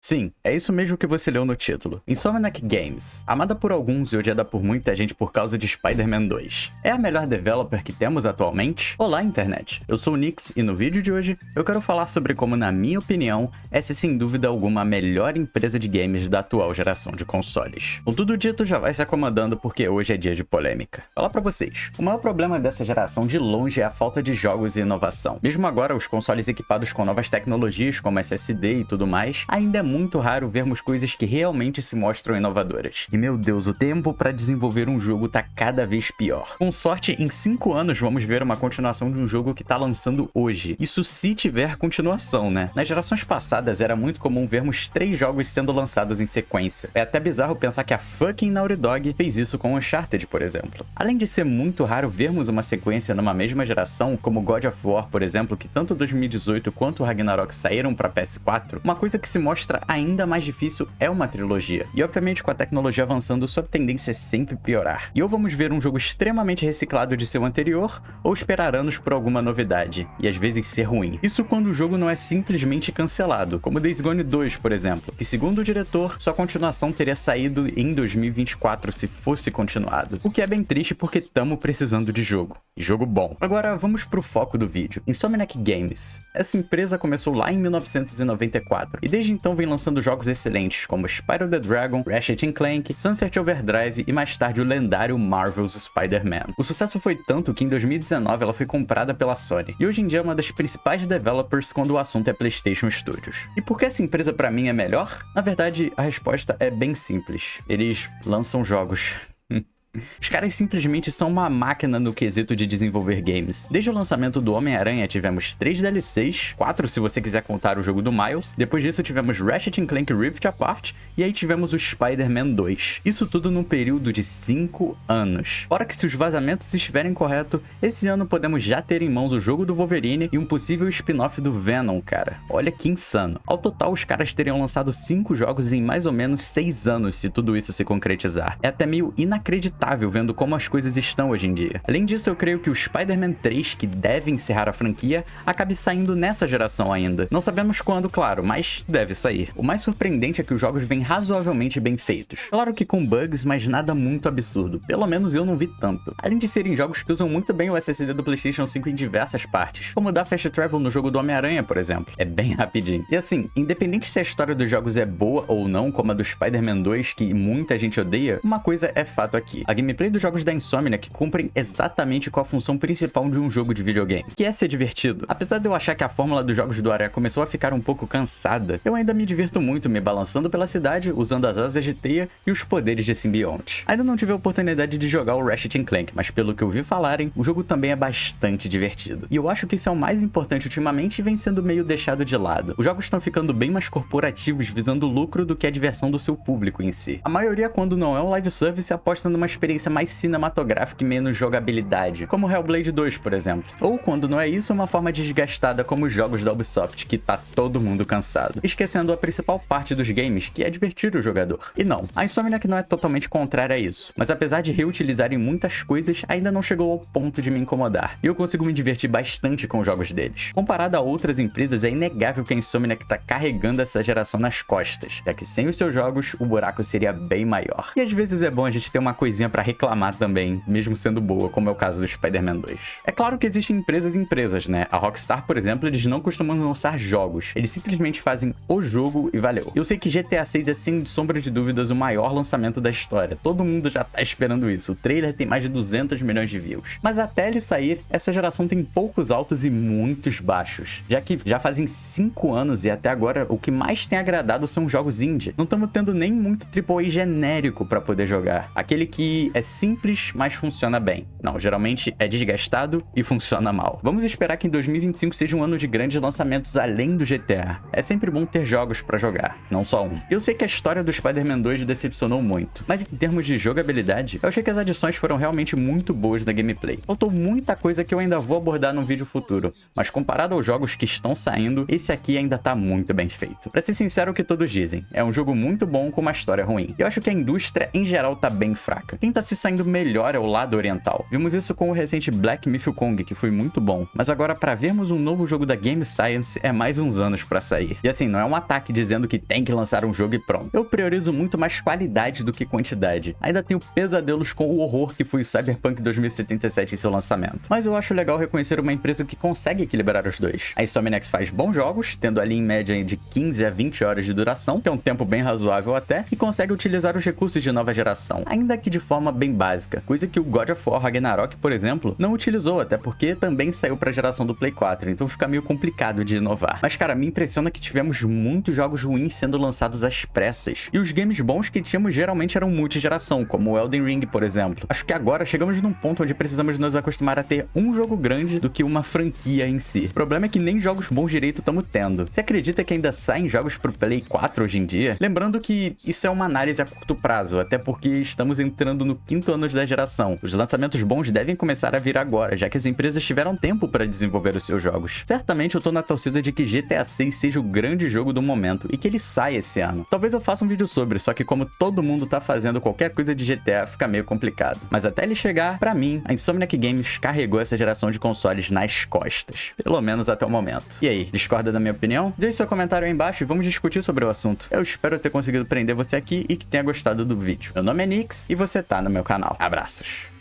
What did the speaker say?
Sim, é isso mesmo que você leu no título. Insomniac Games, amada por alguns e odiada por muita gente por causa de Spider-Man 2. É a melhor developer que temos atualmente? Olá, internet! Eu sou o Nix e no vídeo de hoje eu quero falar sobre como, na minha opinião, essa é sem dúvida alguma a melhor empresa de games da atual geração de consoles. Com tudo dito, já vai se acomodando porque hoje é dia de polêmica. Falar pra vocês, o maior problema dessa geração de longe é a falta de jogos e inovação. Mesmo agora, os consoles equipados com novas tecnologias como SSD e tudo mais, ainda é muito raro vermos coisas que realmente se mostram inovadoras. E meu Deus, o tempo pra desenvolver um jogo tá cada vez pior. Com sorte, em 5 anos vamos ver uma continuação de um jogo que tá lançando hoje. Isso se tiver continuação, né? Nas gerações passadas era muito comum vermos 3 jogos sendo lançados em sequência. É até bizarro pensar que a fucking Naughty Dog fez isso com Uncharted, por exemplo. Além de ser muito raro vermos uma sequência numa mesma geração, como God of War, por exemplo, que tanto 2018 quanto o Ragnarok saíram pra PS4, uma coisa que se mostra ainda mais difícil é uma trilogia. E obviamente com a tecnologia avançando, sua tendência é sempre piorar. E ou vamos ver um jogo extremamente reciclado de seu anterior, ou esperar anos por alguma novidade, e às vezes ser ruim. Isso quando o jogo não é simplesmente cancelado, como Days Gone 2, por exemplo, que segundo o diretor, sua continuação teria saído em 2024 se fosse continuado. O que é bem triste porque tamo precisando de jogo. E jogo bom. Agora vamos pro foco do vídeo. Insomniac Games. Essa empresa começou lá em 1994, e desde então vem lançando jogos excelentes como Spyro the Dragon, Ratchet & Clank, Sunset Overdrive e mais tarde o lendário Marvel's Spider-Man. O sucesso foi tanto que em 2019 ela foi comprada pela Sony, e hoje em dia é uma das principais developers quando o assunto é PlayStation Studios. E por que essa empresa pra mim é melhor? Na verdade, a resposta é bem simples. Eles lançam jogos. Os caras simplesmente são uma máquina no quesito de desenvolver games. Desde o lançamento do Homem-Aranha tivemos 3 DLCs, 4 se você quiser contar o jogo do Miles, depois disso tivemos Ratchet & Clank Rift Apart, e aí tivemos o Spider-Man 2. Isso tudo num período de 5 anos. Fora que se os vazamentos estiverem corretos, esse ano podemos já ter em mãos o jogo do Wolverine e um possível spin-off do Venom, cara. Olha que insano. Ao total, os caras teriam lançado 5 jogos em mais ou menos 6 anos se tudo isso se concretizar. É até meio inacreditável vendo como as coisas estão hoje em dia. Além disso, eu creio que o Spider-Man 3, que deve encerrar a franquia, acabe saindo nessa geração ainda. Não sabemos quando, claro, mas deve sair. O mais surpreendente é que os jogos vêm razoavelmente bem feitos. Claro que com bugs, mas nada muito absurdo. Pelo menos eu não vi tanto. Além de serem jogos que usam muito bem o SSD do PlayStation 5 em diversas partes, como dar Fast Travel no jogo do Homem-Aranha, por exemplo. É bem rapidinho. E assim, independente se a história dos jogos é boa ou não, como a do Spider-Man 2, que muita gente odeia, uma coisa é fato aqui. A gameplay dos jogos da Insomniac cumprem exatamente com a função principal de um jogo de videogame, que é ser divertido. Apesar de eu achar que a fórmula dos jogos do Aranha começou a ficar um pouco cansada, eu ainda me divirto muito me balançando pela cidade, usando as asas de teia e os poderes de simbionte. Ainda não tive a oportunidade de jogar o Ratchet & Clank, mas pelo que eu vi falarem, o jogo também é bastante divertido. E eu acho que isso é o mais importante ultimamente e vem sendo meio deixado de lado. Os jogos estão ficando bem mais corporativos, visando o lucro do que a diversão do seu público em si. A maioria, quando não é um live service, aposta numa experiência mais cinematográfica e menos jogabilidade, como Hellblade 2, por exemplo. Ou quando não é isso, uma forma desgastada como os jogos da Ubisoft, que tá todo mundo cansado, esquecendo a principal parte dos games, que é divertir o jogador. E não, a Insomniac não é totalmente contrária a isso, mas apesar de reutilizarem muitas coisas, ainda não chegou ao ponto de me incomodar, e eu consigo me divertir bastante com os jogos deles. Comparado a outras empresas, é inegável que a Insomniac tá carregando essa geração nas costas, já que sem os seus jogos, o buraco seria bem maior. E às vezes é bom a gente ter uma coisinha pra reclamar também, mesmo sendo boa, como é o caso do Spider-Man 2. É claro que existem empresas e empresas, né? A Rockstar, por exemplo, eles não costumam lançar jogos, eles simplesmente fazem o jogo e valeu. Eu sei que GTA 6 é, sem sombra de dúvidas, o maior lançamento da história, todo mundo já tá esperando isso, o trailer tem mais de 200 milhões de views. Mas até ele sair, essa geração tem poucos altos e muitos baixos, já que já fazem 5 anos e até agora o que mais tem agradado são jogos indie. Não estamos tendo nem muito AAA genérico pra poder jogar, aquele que é simples, mas funciona bem. Não, geralmente é desgastado e funciona mal. Vamos esperar que em 2025 seja um ano de grandes lançamentos além do GTA. É sempre bom ter jogos pra jogar, não só um. Eu sei que a história do Spider-Man 2 decepcionou muito, mas em termos de jogabilidade, eu achei que as adições foram realmente muito boas na gameplay. Faltou muita coisa que eu ainda vou abordar num vídeo futuro, mas comparado aos jogos que estão saindo, esse aqui ainda tá muito bem feito. Pra ser sincero, o que todos dizem, é um jogo muito bom com uma história ruim. Eu acho que a indústria em geral tá bem fraca. Quem tá se saindo melhor é o lado oriental. Vimos isso com o recente Black Myth Wukong, que foi muito bom, mas agora para vermos um novo jogo da Game Science é mais uns anos para sair. E assim, não é um ataque dizendo que tem que lançar um jogo e pronto. Eu priorizo muito mais qualidade do que quantidade. Ainda tenho pesadelos com o horror que foi o Cyberpunk 2077 em seu lançamento. Mas eu acho legal reconhecer uma empresa que consegue equilibrar os dois. A Insomniac faz bons jogos, tendo ali em média de 15 a 20 horas de duração, que é um tempo bem razoável até, e consegue utilizar os recursos de nova geração, ainda que de forma bem básica, coisa que o God of War Ragnarok, por exemplo, não utilizou, até porque também saiu pra geração do Play 4, então fica meio complicado de inovar. Mas cara, me impressiona que tivemos muitos jogos ruins sendo lançados às pressas, e os games bons que tínhamos geralmente eram multigeração, como o Elden Ring, por exemplo. Acho que agora chegamos num ponto onde precisamos nos acostumar a ter um jogo grande do que uma franquia em si. O problema é que nem jogos bons direito estamos tendo. Você acredita que ainda saem jogos pro Play 4 hoje em dia? Lembrando que isso é uma análise a curto prazo, até porque estamos entrando no 5º ano da geração. Os lançamentos bons devem começar a vir agora, já que as empresas tiveram tempo para desenvolver os seus jogos. Certamente eu tô na torcida de que GTA 6 seja o grande jogo do momento e que ele saia esse ano. Talvez eu faça um vídeo sobre, só que como todo mundo tá fazendo qualquer coisa de GTA, fica meio complicado. Mas até ele chegar, pra mim, a Insomniac Games carregou essa geração de consoles nas costas. Pelo menos até o momento. E aí, discorda da minha opinião? Deixe seu comentário aí embaixo e vamos discutir sobre o assunto. Eu espero ter conseguido prender você aqui e que tenha gostado do vídeo. Meu nome é Nix e você tá no meu canal. Abraços!